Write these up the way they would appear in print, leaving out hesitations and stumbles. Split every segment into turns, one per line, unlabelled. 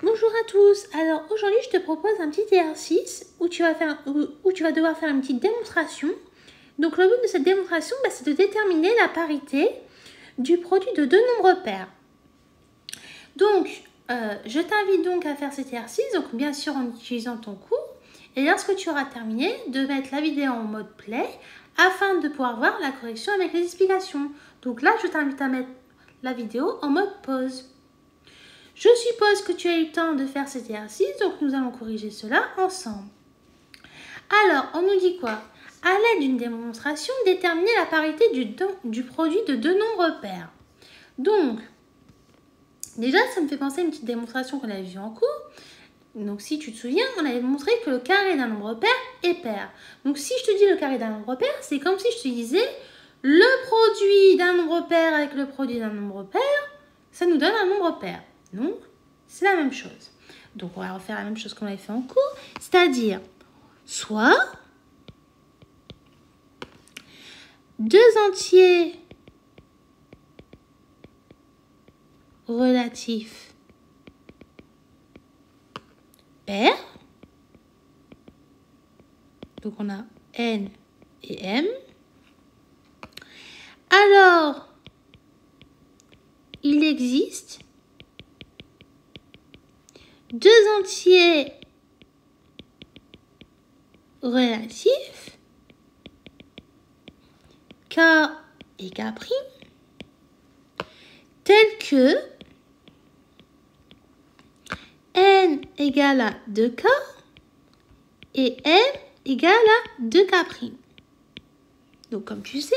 Bonjour à tous. Alors aujourd'hui je te propose un petit exercice où tu vas devoir faire une petite démonstration. Donc le but de cette démonstration, c'est de déterminer la parité du produit de deux nombres pairs. Donc je t'invite donc à faire cet exercice, donc bien sûr en utilisant ton cours. Et lorsque tu auras terminé, de mettre la vidéo en mode play afin de pouvoir voir la correction avec les explications. Donc là je t'invite à mettre la vidéo en mode pause. Je suppose que tu as eu le temps de faire cet exercice, donc nous allons corriger cela ensemble. Alors, on nous dit quoi? À l'aide d'une démonstration, déterminer la parité du produit de deux nombres pairs. Donc, déjà, ça me fait penser à une petite démonstration qu'on avait vue en cours. Donc, si tu te souviens, on avait montré que le carré d'un nombre pair est pair. Donc, si je te dis le carré d'un nombre pair, c'est comme si je te disais le produit d'un nombre pair avec le produit d'un nombre pair, ça nous donne un nombre pair. Donc, c'est la même chose. Donc, on va refaire la même chose qu'on avait fait en cours, c'est-à-dire soit deux entiers relatifs pairs. Donc, on a N et M. Alors, il existe deux entiers relatifs K et K', tels que N égale à 2K et M égale à 2K'. Donc, comme tu sais,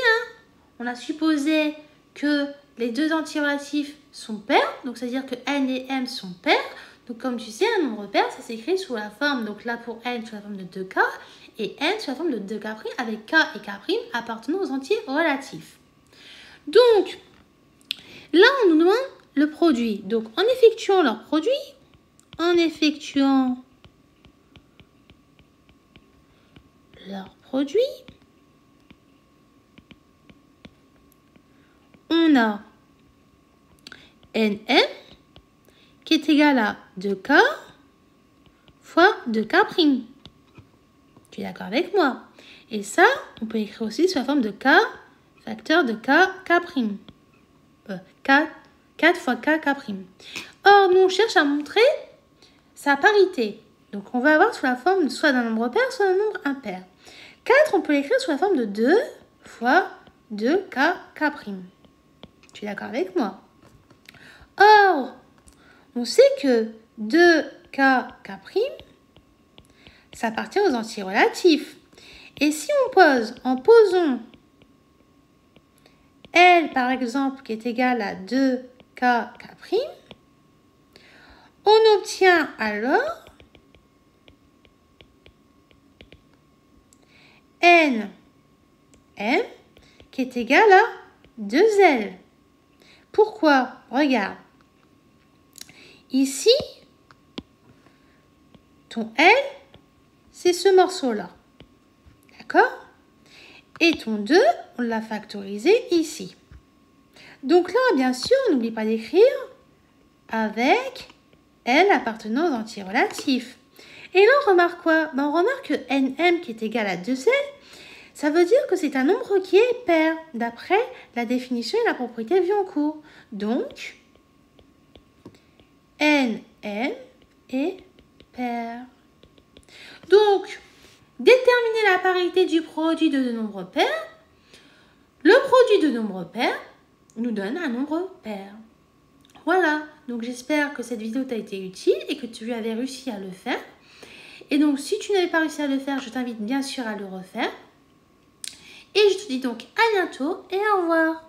on a supposé que les deux entiers relatifs sont pairs, donc c'est-à-dire que N et M sont pairs. Donc, comme tu sais, un nombre pair, ça s'écrit sous la forme, donc là pour N sous la forme de 2K et N sous la forme de 2K' avec K et K' appartenant aux entiers relatifs. Donc, là, on nous demande le produit. Donc, en effectuant leur produit, on a NM qui est égal à 2K fois 2K'. Tu es d'accord avec moi? Et ça, on peut écrire aussi sous la forme de K facteur de K, K'. 4 fois K, K'. Or, nous, on cherche à montrer sa parité. Donc, on va avoir sous la forme soit d'un nombre pair, soit d'un nombre impair. 4, on peut l'écrire sous la forme de 2 fois 2K, K'. Tu es d'accord avec moi? Or, on sait que 2K, K', ça appartient aux entiers relatifs. Et si on pose, en posant L, par exemple, qui est égal à 2K, K', on obtient alors N, M, qui est égal à 2L. Pourquoi? Regarde. Ici, ton L, c'est ce morceau-là. D'accord? Et ton 2, on l'a factorisé ici. Donc là, bien sûr, n'oublie pas d'écrire avec L appartenant aux entiers relatifs. Et là, on remarque quoi? On remarque que NM qui est égal à 2L, ça veut dire que c'est un nombre qui est pair, d'après la définition et la propriété vue en cours. Donc, NM est pair. Donc, déterminer la parité du produit de deux nombres pairs. Le produit de nombres pairs nous donne un nombre pair. Voilà, donc j'espère que cette vidéo t'a été utile et que tu avais réussi à le faire. Et donc, si tu n'avais pas réussi à le faire, je t'invite bien sûr à le refaire. Et je te dis donc à bientôt et au revoir.